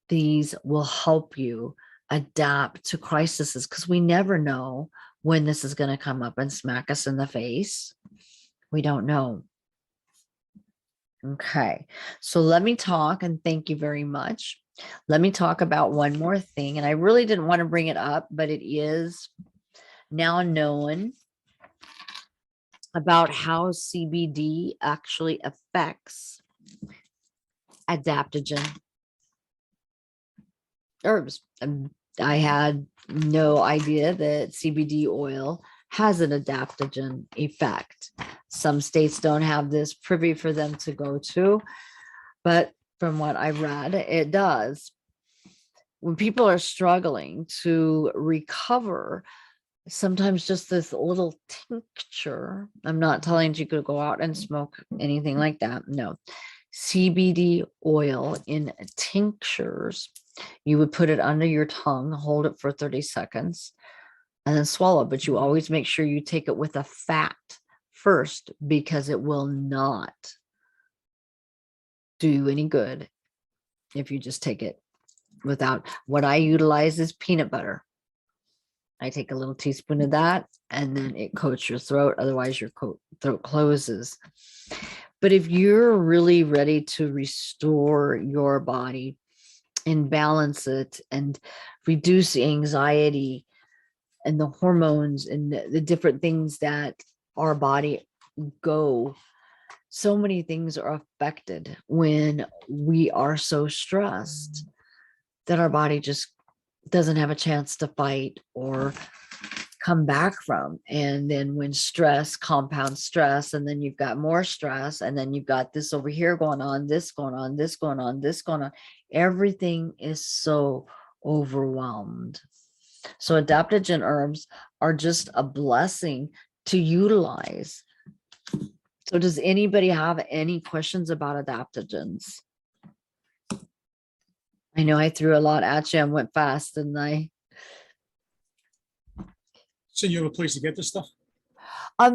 [SPEAKER 1] these will help you adapt to crises, because we never know when this is going to come up and smack us in the face. We don't know. Okay, so let me talk, and thank you very much. Let me talk about one more thing, and I really didn't want to bring it up, but it is now known about how CBD actually affects adaptogen herbs. I had no idea that CBD oil has an adaptogen effect. Some states don't have this privy for them to go to, but from what I read, it does. When people are struggling to recover sometimes just this little tincture. I'm not telling you to go out and smoke anything like that. No. CBD oil in tinctures. You would put it under your tongue, hold it for 30 seconds, and then swallow. But you always make sure you take it with a fat first, because it will not do you any good if you just take it without. What I utilize is peanut butter. I take a little teaspoon of that, and then it coats your throat. Otherwise, your throat closes. But if you're really ready to restore your body and balance it and reduce anxiety and the hormones and the different things that our body go, so many things are affected when we are so stressed that our body just doesn't have a chance to fight or come back from. And then when stress compounds stress, and then you've got more stress, and then you've got this over here going on, this going on, this going on, this going on, everything is so overwhelmed. So adaptogen herbs are just a blessing to utilize. So does anybody have any questions about adaptogens? I know I threw a lot at you and went fast, didn't I?
[SPEAKER 2] So you have a place to get this stuff?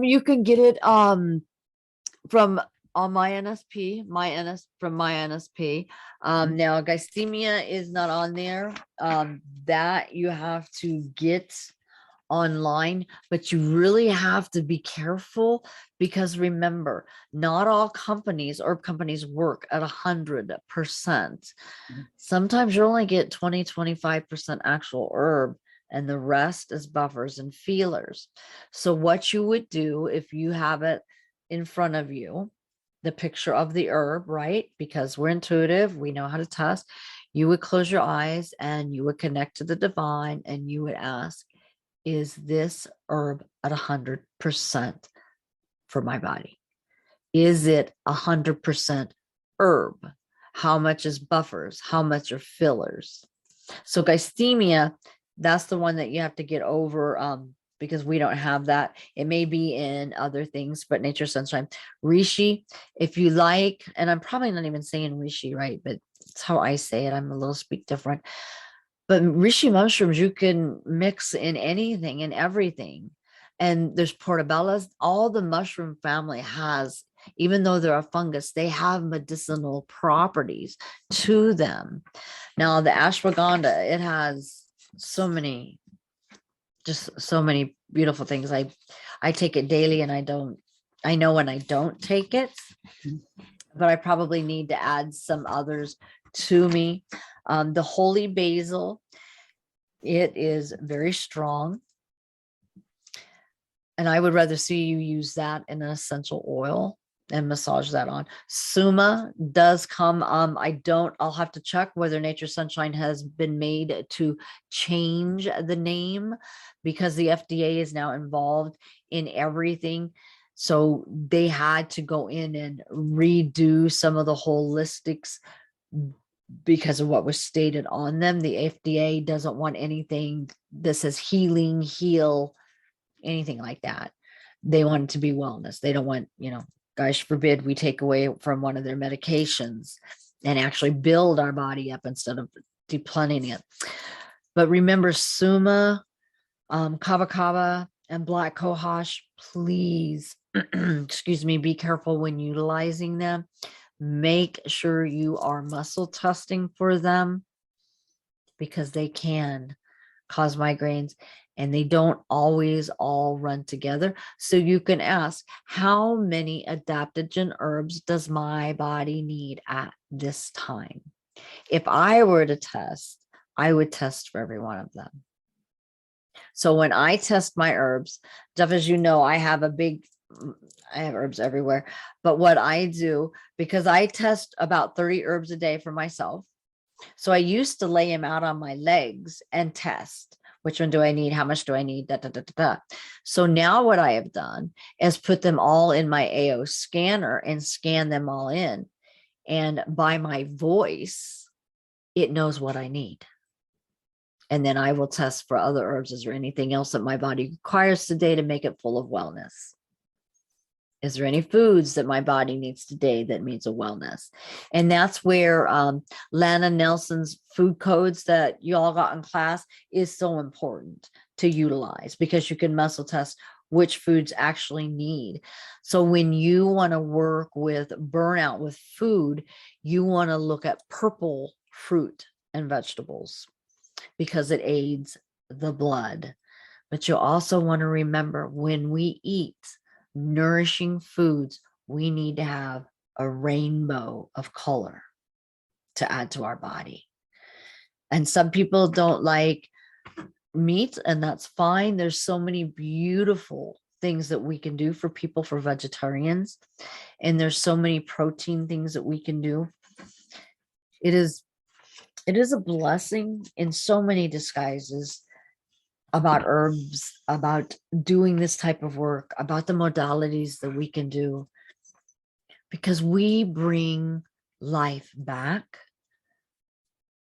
[SPEAKER 1] You can get it from on my NSP, from my NSP. Now glycemia is not on there. That you have to get online, but you really have to be careful, because remember, not all companies work at 100%. Sometimes you only get 20-25% actual herb, and the rest is buffers and feelers. So what you would do, if you have it in front of you, the picture of the herb, right? Because we're intuitive, we know how to test. You would close your eyes and you would connect to the divine, and you would ask, is this herb at 100% for my body? Is it 100% herb? How much is buffers? How much are fillers? So glycemia, that's the one that you have to get over, because we don't have that. It may be in other things, but Nature Sunshine. Reishi, if you like, and I'm probably not even saying reishi right, but it's how I say it. I'm a little speak different. But reishi mushrooms, you can mix in anything and everything. And there's portobellas. All the mushroom family has, even though they're a fungus, they have medicinal properties to them. Now, the ashwagandha, it has so many, just so many beautiful things. I take it daily, and I know when I don't take it, but I probably need to add some others to me. The holy basil, it is very strong. And I would rather see you use that in an essential oil and massage that on. Suma does come. I'll have to check whether Nature Sunshine has been made to change the name, because the FDA is now involved in everything. So they had to go in and redo some of the holistics because of what was stated on them. The FDA doesn't want anything that says healing, heal, anything like that. They want it to be wellness. They don't want, gosh forbid, we take away from one of their medications and actually build our body up instead of depleting it. But remember, Suma, Kava Kava, and Black Cohosh, please, excuse me, be careful when utilizing them. Make sure you are muscle testing for them, because they can cause migraines, and they don't always all run together. So you can ask, how many adaptogen herbs does my body need at this time? If I were to test, I would test for every one of them. So when I test my herbs, Jeff, as you know, I have herbs everywhere. But what I do, because I test about 30 herbs a day for myself. So I used to lay them out on my legs and test. Which one do I need? How much do I need? Da, da, da, da, da. So now what I have done is put them all in my AO scanner and scan them all in. And by my voice, it knows what I need.
[SPEAKER 4] And then I will test for other herbs. Is there anything else that my body requires today to make it full of wellness? Is there any foods that my body needs today that means a wellness? And that's where Lana Nelson's food codes that you all got in class is so important to utilize, because you can muscle test which foods actually need. So when you want to work with burnout with food, you want to look at purple fruit and vegetables because it aids the blood. But you also want to remember, when we eat nourishing foods, we need to have a rainbow of color to add to our body. And some people don't like meat, and that's fine. There's so many beautiful things that we can do for people, for vegetarians, and there's so many protein things that we can do. It is a blessing in so many disguises about herbs, about doing this type of work, about the modalities that we can do, because we bring life back.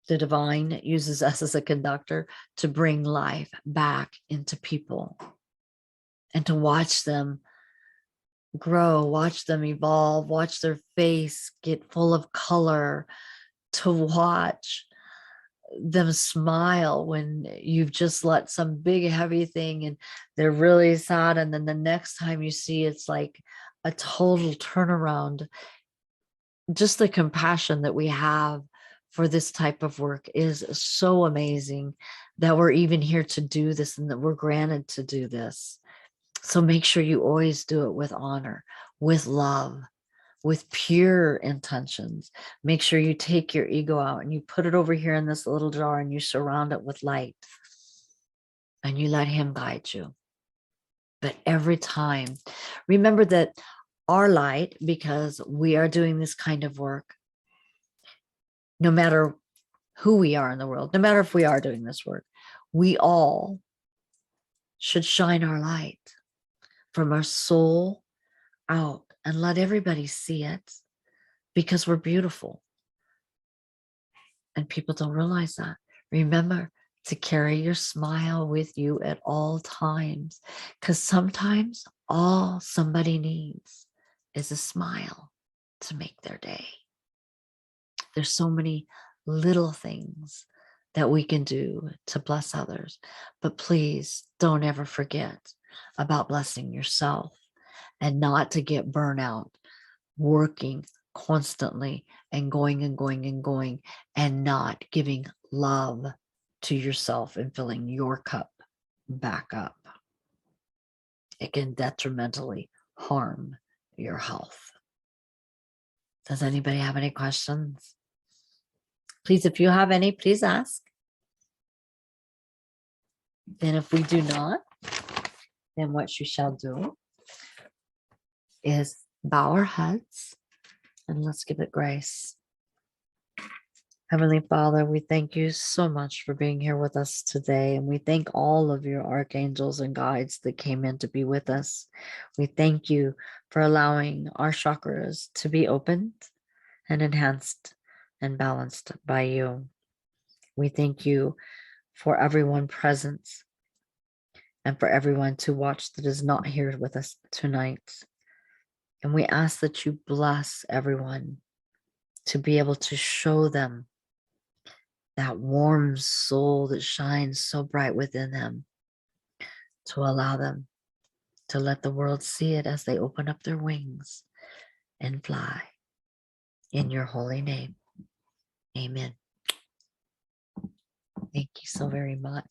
[SPEAKER 4] The divine uses us as a conductor to bring life back into people and to watch them grow, watch them evolve, watch their face get full of color, to watch them smile when you've just let some big heavy thing and they're really sad, and then the next time you see, it's like a total turnaround. Just the compassion that we have for this type of work is so amazing, that we're even here to do this and that we're granted to do this. So make sure you always do it with honor, with love, with pure intentions. Make sure you take your ego out and you put it over here in this little jar and you surround it with light and you let him guide you. But every time, remember that our light, because we are doing this kind of work, no matter who we are in the world, no matter if we are doing this work, we all should shine our light from our soul out and let everybody see it, because we're beautiful. And people don't realize that. Remember to carry your smile with you at all times, because sometimes all somebody needs is a smile to make their day. There's so many little things that we can do to bless others, but please don't ever forget about blessing yourself, and not to get burnout working constantly and going and going and going and not giving love to yourself and filling your cup back up. It can detrimentally harm your health. Does anybody have any questions? Please, if you have any, please ask. And if we do not, then what you shall do is bow our heads and let's give it grace. Heavenly Father, we thank you so much for being here with us today. And we thank all of your archangels and guides that came in to be with us. We thank you for allowing our chakras to be opened and enhanced and balanced by you. We thank you for everyone present and for everyone to watch that is not here with us tonight. And we ask that you bless everyone to be able to show them that warm soul that shines so bright within them, to allow them to let the world see it as they open up their wings and fly. In your holy name, amen. Thank you so very much.